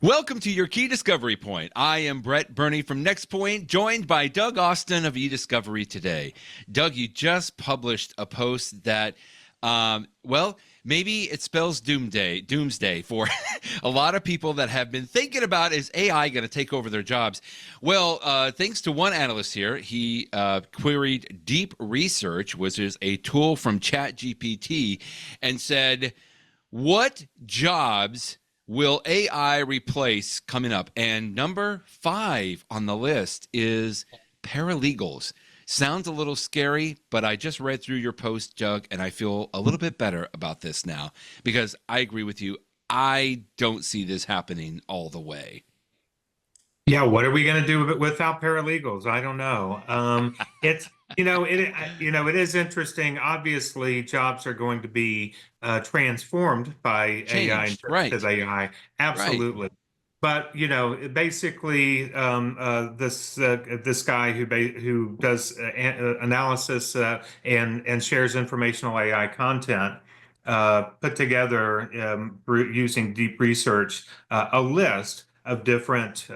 Welcome to your Key Discovery Point. I am Burney from Nextpoint, joined by Doug Austin of eDiscovery today. Doug, you just published a post that, maybe it spells doomsday for a lot of people that have been thinking about, is AI going to take over their jobs? Well, thanks to one analyst here, he queried Deep Research, which is a tool from ChatGPT, and said, what jobs will AI replace coming up? And number 5 on the list is paralegals. Sounds a little scary, but I just read through your post, Doug, and I feel a little bit better about this now because I agree with you. I don't see this happening all the way. Yeah, what are we going to do without paralegals? I don't know. It's it is interesting. Obviously, jobs are going to be transformed by AI and Changed, right? generative AI. Right. Absolutely. But basically, this guy who does analysis and shares informational AI content put together using deep research a list of different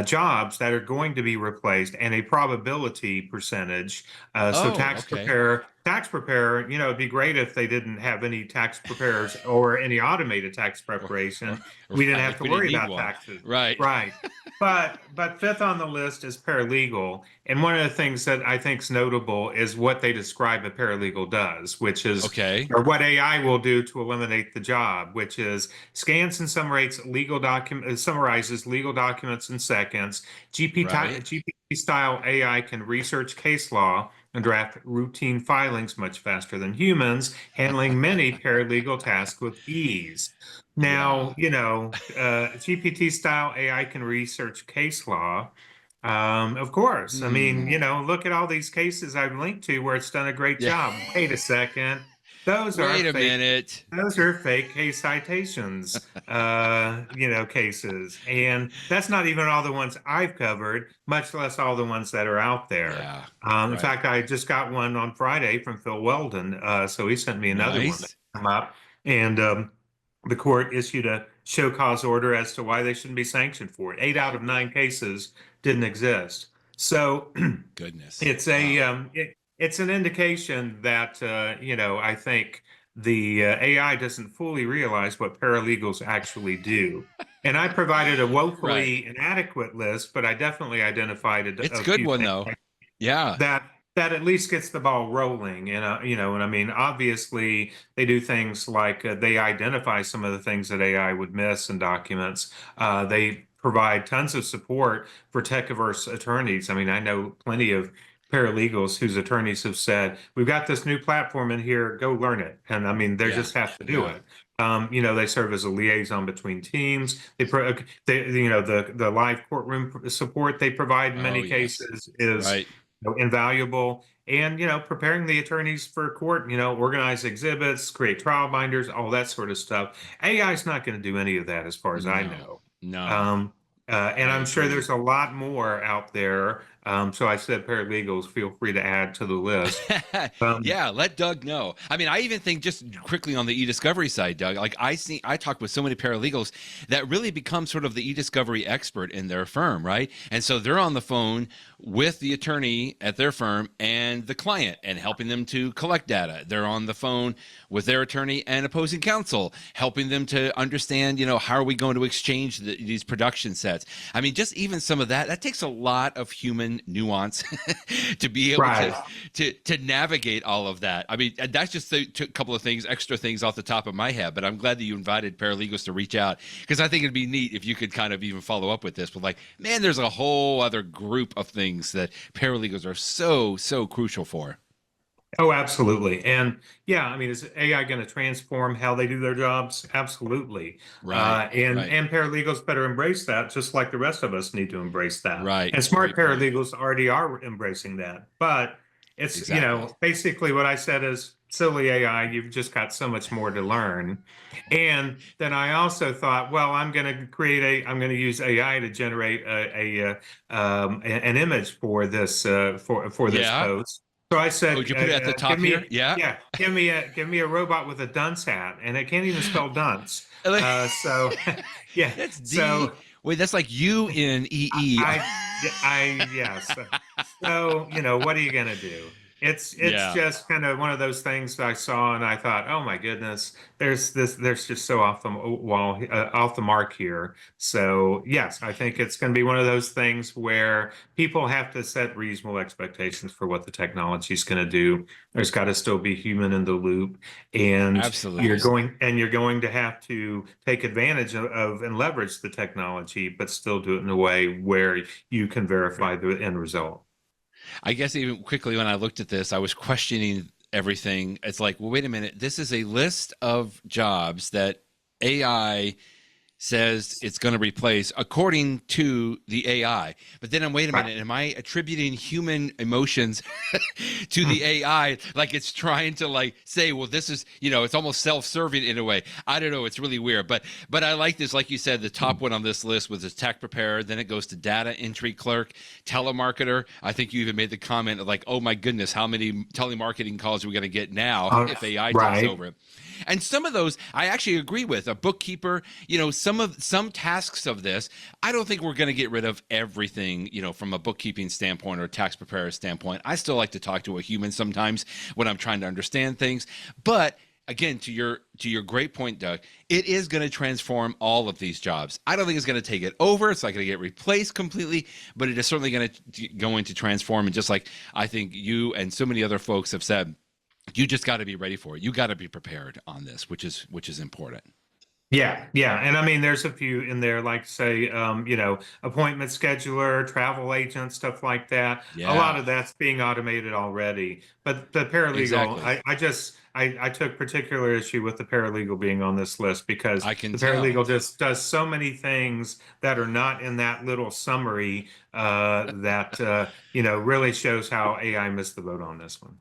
jobs that are going to be replaced and a probability percentage. So Oh, okay. tax preparer, it'd be great if they didn't have any tax preparers or any automated tax preparation. We didn't have Right. to We didn't worry need about one. taxes. Right. Right. But fifth on the list is paralegal. And one of the things that I think is notable is what they describe a paralegal does, which is Okay. or what AI will do to eliminate the job, which is scans and summarizes legal documents in seconds. Right. GPT style AI can research case law and draft routine filings much faster than humans, handling many paralegal tasks with ease. Yeah. Now, GPT style AI can research case law. Of course. I mean, Hmm. look at all these cases I've linked to where it's done a great Yeah. job. Wait a second. Those are Wait a fake. minute. Those are fake case citations, cases. And that's not even all the ones I've covered, much less all the ones that are out there. Yeah. In Right. fact, I just got one on Friday from Phil Weldon. So he sent me another one that Nice. came up. And the court issued a show cause order as to why they shouldn't be sanctioned for it. 8 out of 9 cases didn't exist. So Goodness. it's Wow. it's an indication that I think the AI doesn't fully realize what paralegals actually do. And I provided a Right. woefully inadequate list, but I definitely identified It's a a good few one things though. Yeah. that at least gets the ball rolling. And and I mean, obviously they do things like they identify some of the things that AI would miss in documents. They provide tons of support for tech-averse attorneys. I mean, I know plenty of paralegals whose attorneys have said, "We've got this new platform in here, go learn it." And I mean, they Yeah. just have to do Yeah. it. They serve as a liaison between teams. The live courtroom support they provide in Oh, many yes. cases is Right. invaluable. And preparing the attorneys for court, organize exhibits, create trial binders, all that sort of stuff. AI is not going to do any of that as far as I No. know. No. um, and I I'm sure agree. there's a lot more out there. So I said paralegals, feel free to add to the list. um, Yeah, let Doug know. I mean, I even think just quickly on the eDiscovery side, Doug, like I talk with so many paralegals that really become sort of the eDiscovery expert in their firm, right? And so they're on the phone with the attorney at their firm and the client and helping them to collect data. They're on the phone with their attorney and opposing counsel, helping them to understand, how are we going to exchange these production sets? I mean, just even some of that takes a lot of human nuance to be able right. to navigate all of that. I mean, that's just a couple of things, extra things off the top of my head. But I'm glad that you invited paralegals to reach out because I think it'd be neat if you could kind of even follow up with this. But like, man, there's a whole other group of things that paralegals are so crucial for. Oh, absolutely. And yeah, I mean, is AI going to transform how they do their jobs? Absolutely. Right, And right, paralegals better embrace that, just like the rest of us need to embrace that. right. And smart Great point. paralegals already are embracing that. But it's, Exactly. basically what I said is silly AI, you've just got so much more to learn. And then I also thought, well, I'm going to use AI to generate an image for this, for this Yeah. post. So I Oh, said, did you put it at the give top here? me, Yeah. yeah, give me a robot with a dunce hat, and it can't even spell dunce. Like, So, yeah, that's D. so Wait, that's like U in EE. yes. So, what are you gonna do? It's Yeah. just kind of one of those things that I saw, and I thought, oh my goodness, there's just so off the wall, off the mark here. So, yes, I think it's going to be one of those things where people have to set reasonable expectations for what the technology is going to do. There's got to still be human in the loop, and Absolutely. you're going to have to take advantage of and leverage the technology, but still do it in a way where you can verify the end result. I guess even quickly when I looked at this, I was questioning everything. It's like, well, wait a minute. This is a list of jobs that AI says it's going to replace according to the AI. But then I'm, wait a Right. minute, am I attributing human emotions to the AI? Like it's trying to like say, well, this is, it's almost self-serving in a way. I don't know. It's really weird. But I like this. Like you said, the top one on this list was a tech preparer. Then it goes to data entry clerk, telemarketer. I think you even made the comment of like, oh my goodness, how many telemarketing calls are we going to get now if AI takes Right. over? And some of those I actually agree with. A bookkeeper, some tasks of this, I don't think we're going to get rid of everything, from a bookkeeping standpoint or a tax preparer standpoint. I still like to talk to a human sometimes when I'm trying to understand things. But again, to your great point, Doug, it is going to transform all of these jobs. I don't think it's going to take it over. It's not going to get replaced completely, but it is certainly going to transform. And just like I think you and so many other folks have said, you just got to be ready for it. You got to be prepared on this, which is important. Yeah, yeah. And I mean, there's a few in there, like say, appointment scheduler, travel agent, stuff like that. A lot Yeah, of that's being automated already. But the paralegal, exactly. I took particular issue with the paralegal being on this list because I can the tell. paralegal just does so many things that are not in that little summary that really shows how AI missed the boat on this one.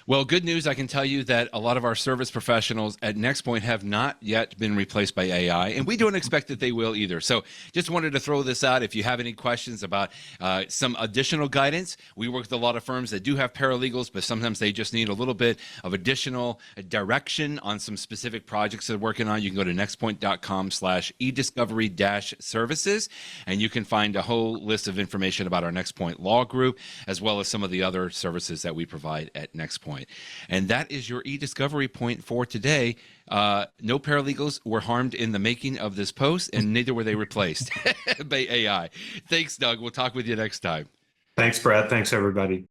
Well, good news. I can tell you that a lot of our service professionals at Nextpoint have not yet been replaced by AI, and we don't expect that they will either. So just wanted to throw this out. If you have any questions about some additional guidance, we work with a lot of firms that do have paralegals, but sometimes they just need a little bit of additional direction on some specific projects they're working on. You can go to nextpoint.com/ediscovery-services, and you can find a whole list of information about our Nextpoint Law Group, as well as some of the other services that we provide at Nextpoint. And that is your eDiscovery point for today. No paralegals were harmed in the making of this post, and neither were they replaced by AI. Thanks, Doug. We'll talk with you next time. Thanks, Brad. Thanks, everybody.